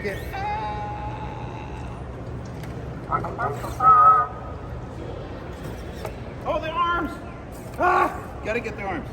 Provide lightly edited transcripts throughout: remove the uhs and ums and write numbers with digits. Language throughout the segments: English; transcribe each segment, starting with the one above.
it. Oh, the arms! Ah! Gotta get the arms.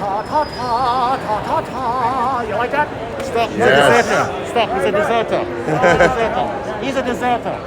ta. You like that? Stop. He's Yes. a deserter. Stop. He's a deserter. He's a deserter. He's a deserter.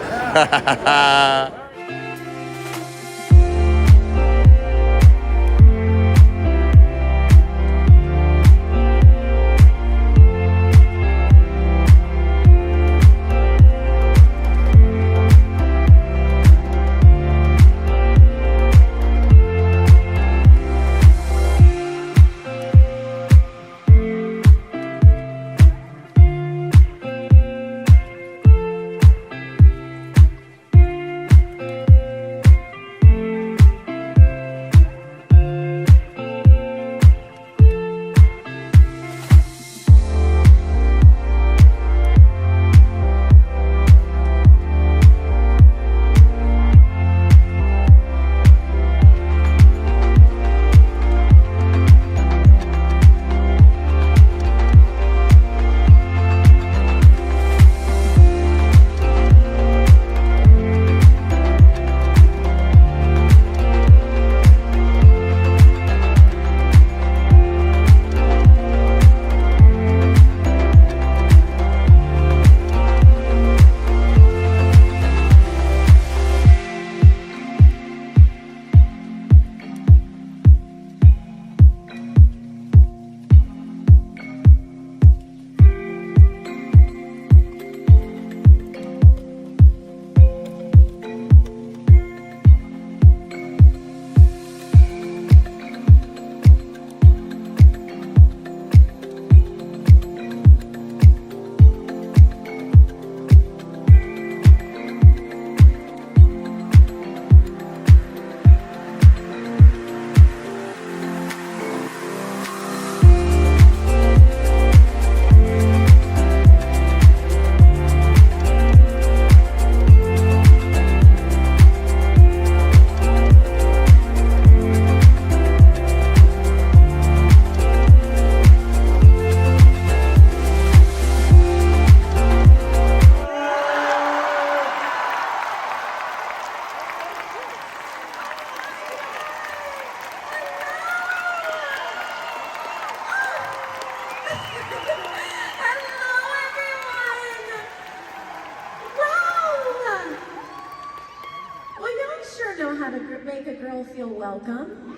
Make a girl feel welcome.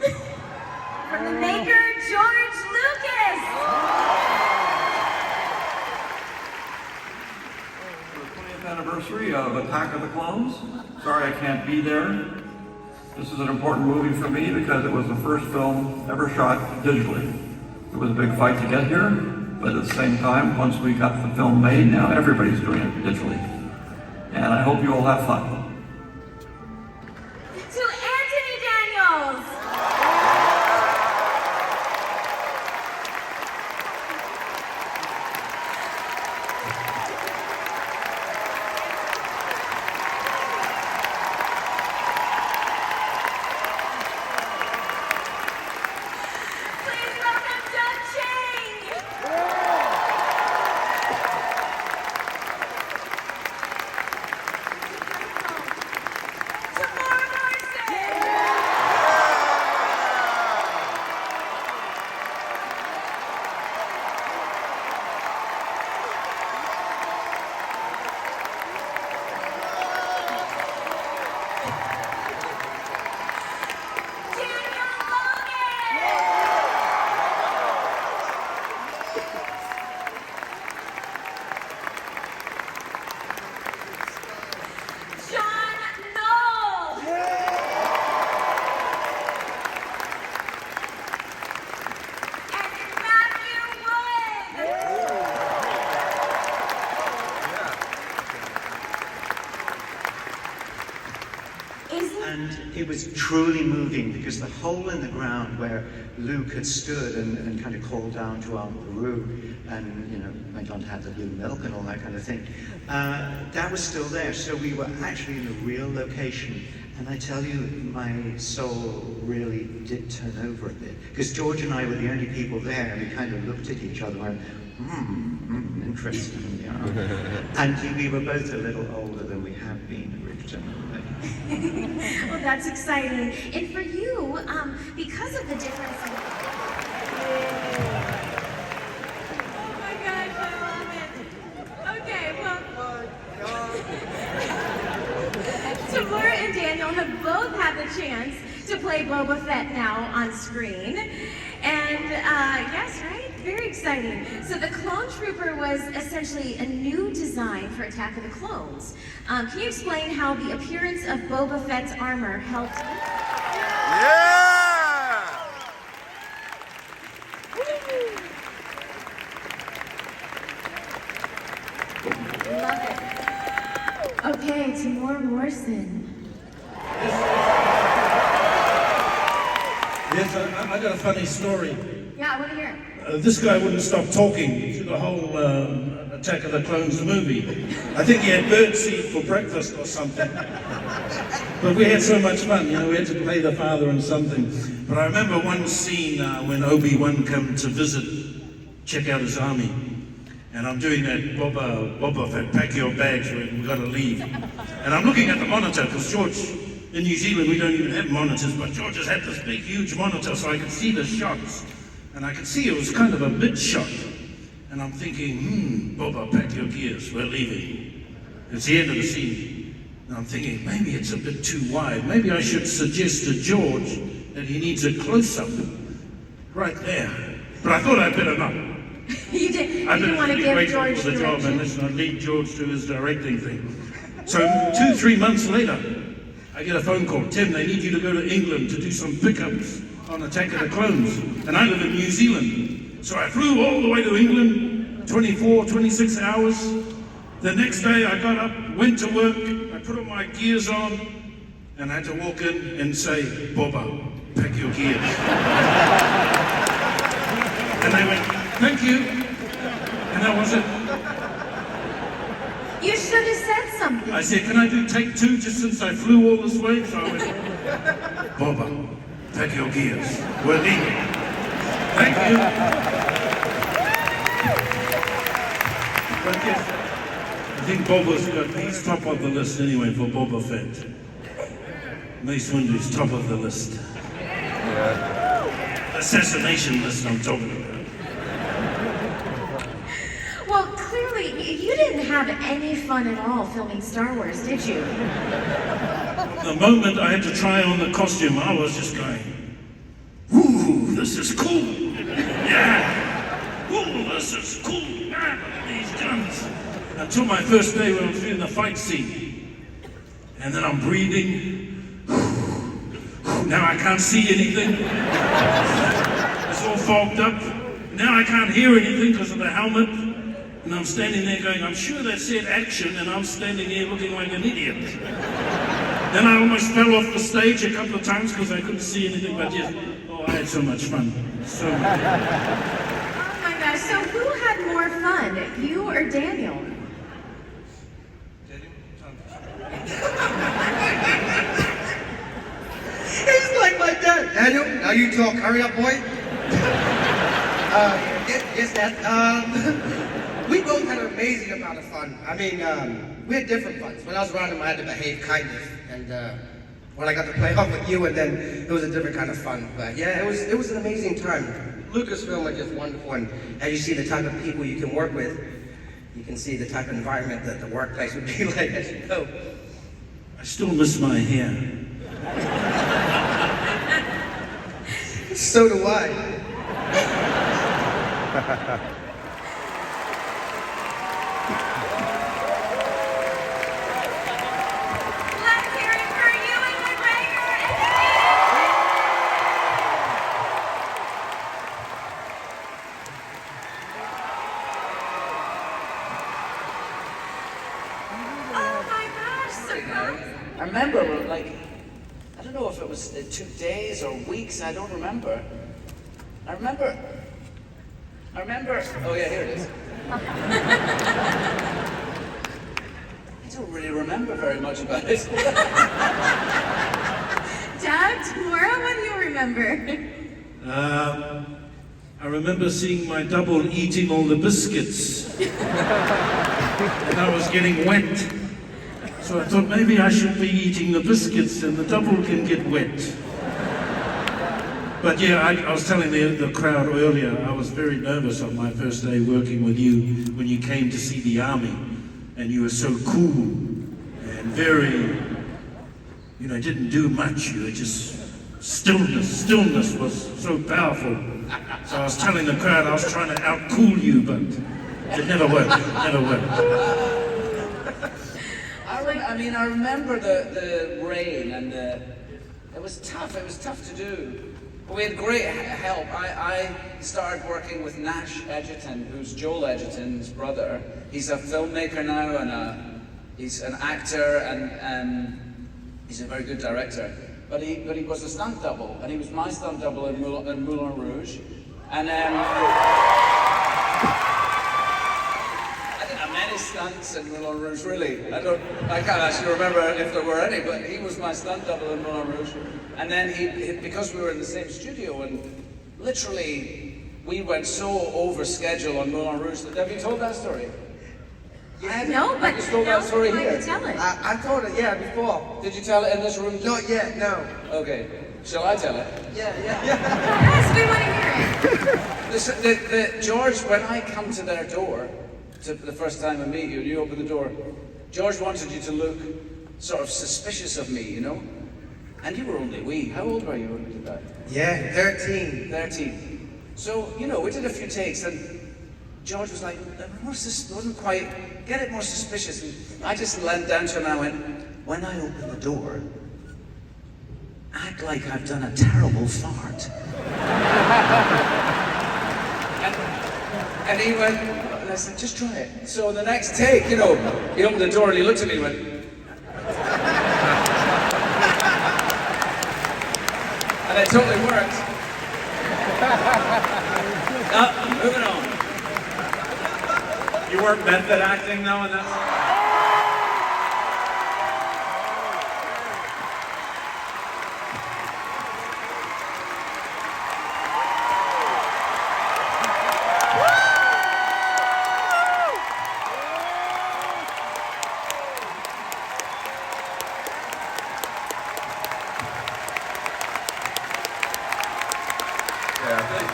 From the maker, George Lucas. For the 20th anniversary of Attack of the Clones. Sorry I can't be there. This is an important movie for me because it was the first film ever shot digitally. It was a big fight to get here, but at the same time, once we got the film made, now everybody's doing it digitally. And I hope you all have fun. And it was truly moving because the hole in the ground where Luke had stood and kind of called down to Aunt Beru and, you know, went on to have the blue milk and all that kind of thing, that was still there. So we were actually in a real location. And I tell you, my soul really did turn over a bit. Because George and I were the only people there, and we kind of looked at each other and went, interesting. Yeah. And we were both a little older than we have been originally. Well, that's exciting. And for you, because of the difference in... and Daniel have both had the chance to play Boba Fett now on screen. And yes, right? Very exciting. So the Clone Trooper was essentially a new design for Attack of the Clones. Can you explain how the appearance of Boba Fett's armor helped? Yeah! Love it. Okay, Timur Morrison. Yes, I got a funny story. Yeah, I want to hear it. This guy wouldn't stop talking through the whole Attack of the Clones movie. I think he had birdseed for breakfast or something. But we had so much fun, we had to play the father and something. But I remember one scene when Obi-Wan came to visit, check out his army. And I'm doing that Boba Fett, pack your bags, we've got to leave. And I'm looking at the monitor, because George, in New Zealand we don't even have monitors, but George has had this big, huge monitor so I could see the shots. And I could see it was kind of a mid-shot. And I'm thinking, Boba, pack your gears, we're leaving. It's the end of the scene. And I'm thinking, maybe it's a bit too wide. Maybe I should suggest to George that he needs a close-up right there. But I thought I'd better not. You didn't want to give George the job direction. and listen, I'd lead George to his directing thing. So 2-3 months later, I get a phone call. Tim, they need you to go to England to do some pickups on Attack of the Clones. And I live in New Zealand. So I flew all the way to England, 24, 26 hours. The next day I got up, went to work, I put all my gears on, and I had to walk in and say, Boba, pack your gears. And they went, thank you. And that was it. You should have said something. I said, can I do take 2 just since I flew all this way? So I went, Boba, pack your gears. We're leaving. Thank you. But yes, I think he's top of the list anyway for Boba Fett. Mace Windu's top of the list. Assassination list I'm talking about. Well, clearly, you didn't have any fun at all filming Star Wars, did you? The moment I had to try on the costume, I was just going, ooh, this is cool. Yeah. Ooh, this is cool. Ah, look at these guns. Until my first day when I was doing the fight scene. And then I'm breathing. Now I can't see anything. It's all fogged up. Now I can't hear anything because of the helmet. And I'm standing there going, I'm sure that said action, and I'm standing there looking like an idiot. Then I almost fell off the stage a couple of times because I couldn't see anything, but yes, I had so much fun. So much. Oh my gosh, so who had more fun, you or Daniel? He's like my dad. Daniel, now you talk. Hurry up, boy. Yes, Dad. We both had an amazing amount of fun. I mean, we had different funs. When I was around him, I had to behave kindly. And when I got to play off with you, and then it was a different kind of fun. But yeah, it was an amazing time. Lucasfilm are just wonderful. And as you see the type of people you can work with, you can see the type of environment that the workplace would be like as you go. I still miss my hair. So do I. Let's hear it for Ewan McGregor and oh my gosh, surprise! I remember, like, I don't know if it was 2 days or weeks, I don't remember. I remember, oh yeah, here it is. I don't really remember very much about it. Doug, tomorrow, what do you remember? I remember seeing my double eating all the biscuits. And I was getting wet. So I thought maybe I should be eating the biscuits and the double can get wet. But yeah, I was telling the crowd earlier, I was very nervous on my first day working with you when you came to see the army. And you were so cool and very you know, it didn't do much. You were just stillness was so powerful. So I was telling the crowd I was trying to out-cool you, but it never worked. I remember the rain and it was tough to do. But we had great help. I started working with Nash Edgerton, who's Joel Edgerton's brother. He's a filmmaker now and he's an actor and he's a very good director. But he was a stunt double, and he was my stunt double in Moulin Rouge. And I didn't have many stunts in Moulin Rouge, really. I can't actually remember if there were any, but he was my stunt double in Moulin Rouge. And then because we were in the same studio, and literally we went so over schedule on Moulin Rouge. Have you told that story? No, but I just told that story now here. to tell it. I told it, yeah, before. Did you tell it in this room? Not yet, no. Okay. Shall I tell it? Yeah. Yes, we want to hear it. Listen, George, when I come to their door, the first time I meet you, and you open the door, George wanted you to look sort of suspicious of me, you know? And you were only wee. How old were you when we did that? Yeah, 13. 13. So, you know, we did a few takes, and George was like, wasn't quite, get it more suspicious. And I just leant down to him and I went, when I open the door, act like I've done a terrible fart. and he went, and I said, just try it. So the next take, you know, he opened the door and he looked at me and went, and it totally worked. Moving on. You weren't method acting though, and that's...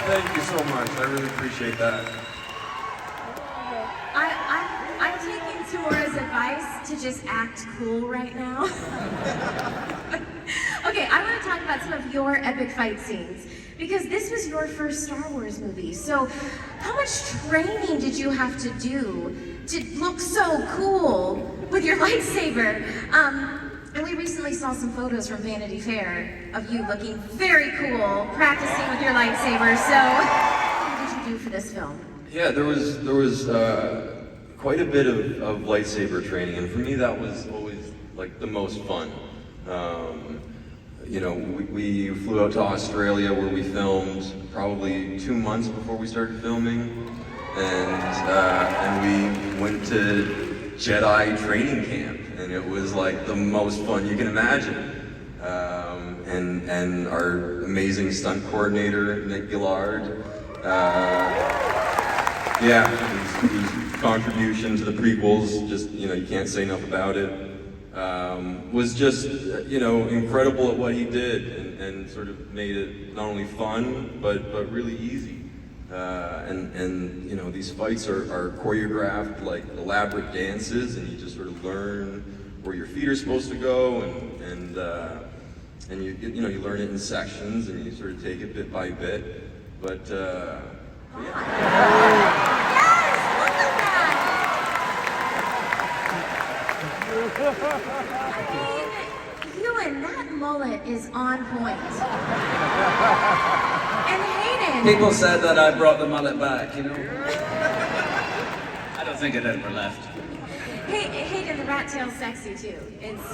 Thank you so much. I really appreciate that. I'm taking Tora's advice to just act cool right now. Okay, I want to talk about some of your epic fight scenes, because this was your first Star Wars movie. So how much training did you have to do to look so cool with your lightsaber? And we recently saw some photos from Vanity Fair of you looking very cool, practicing with your lightsaber. So what did you do for this film? Yeah, there was quite a bit of lightsaber training, and for me that was always like the most fun. You know, we flew out to Australia where we filmed probably 2 months before we started filming, and we went to Jedi training camp, and it was like the most fun you can imagine. And our amazing stunt coordinator, Nick Gillard, yeah, his contribution to the prequels, just, you know, you can't say enough about it, was just, you know, incredible at what he did, and sort of made it not only fun, but really easy. And you know, these fights are choreographed like elaborate dances, and you just sort of learn where your feet are supposed to go, and you know, you learn it in sections, and you sort of take it bit by bit. But yeah. Ewan, that mullet is on point. And Hayden. People said that I brought the mullet back, you know? I don't think it ever left. Hey, Hayden, the rat tail's sexy too. It's.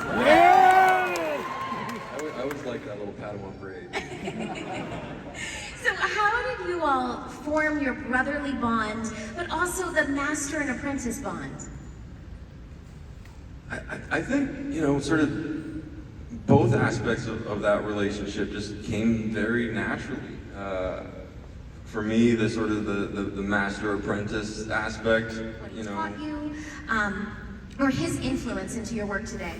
I always like that little Padawan braid. So how did you all form your brotherly bond, but also the master and apprentice bond? I think, you know, sort of both aspects of that relationship just came very naturally. For me, the sort of the master-apprentice aspect, you know. What taught you, or his influence into your work today?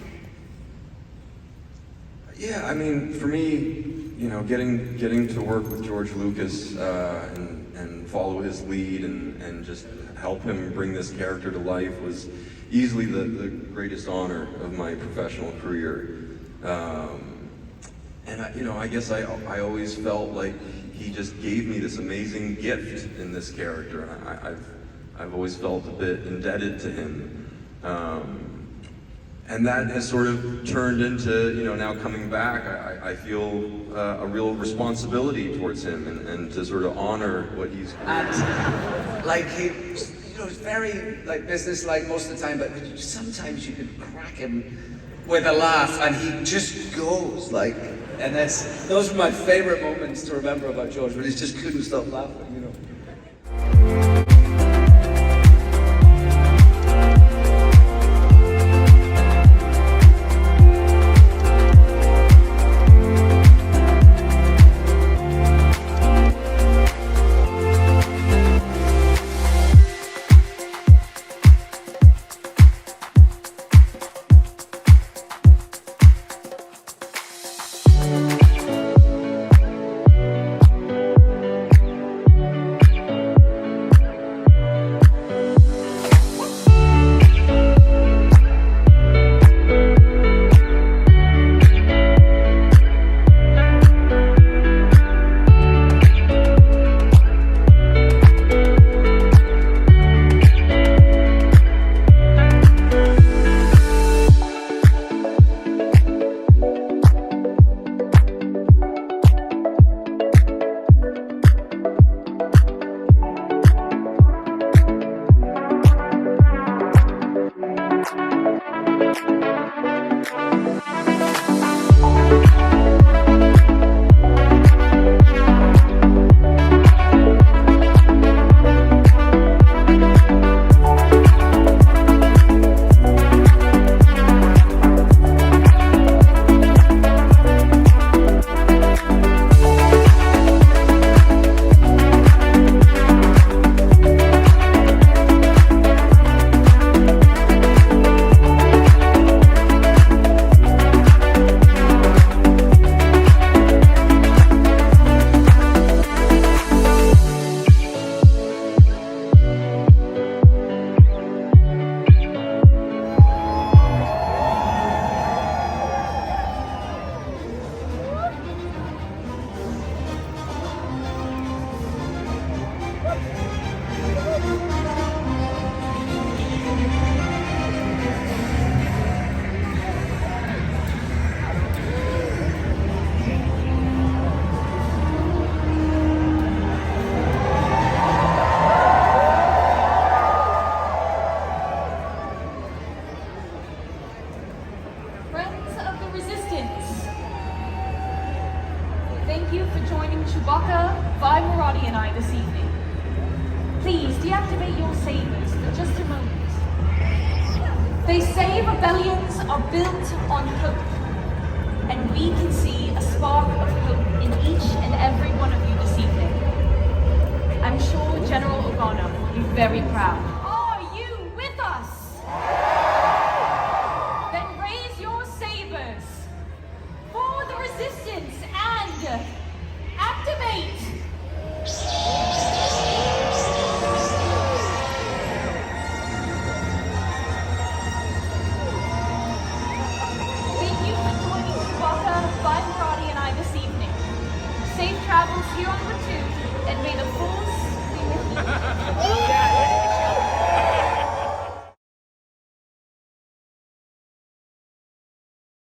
Yeah, I mean, for me, you know, getting to work with George Lucas and follow his lead and just help him bring this character to life was easily the greatest honor of my professional career. And I guess I always felt like he just gave me this amazing gift in this character, and I've always felt a bit indebted to him. And that has sort of turned into, now coming back, I feel a real responsibility towards him and to sort of honor what he's created. And like he's very like business-like most of the time, but sometimes you could crack him with a laugh and he just goes like, and those are my favorite moments to remember about George, when he just couldn't stop laughing, Thank you for joining Chewbacca, Vi Moradi and I this evening. Please deactivate your sabers for just a moment. They say rebellions are built on hope, and we can see a spark of hope in each and every one of you this evening. I'm sure General Organa will be very proud. Are you with us? Then raise your sabers for the resistance and activate! Thank you for joining Chewbacca, Vi Moradi and I this evening. Safe travels here on Route 2, and may the Force be with you.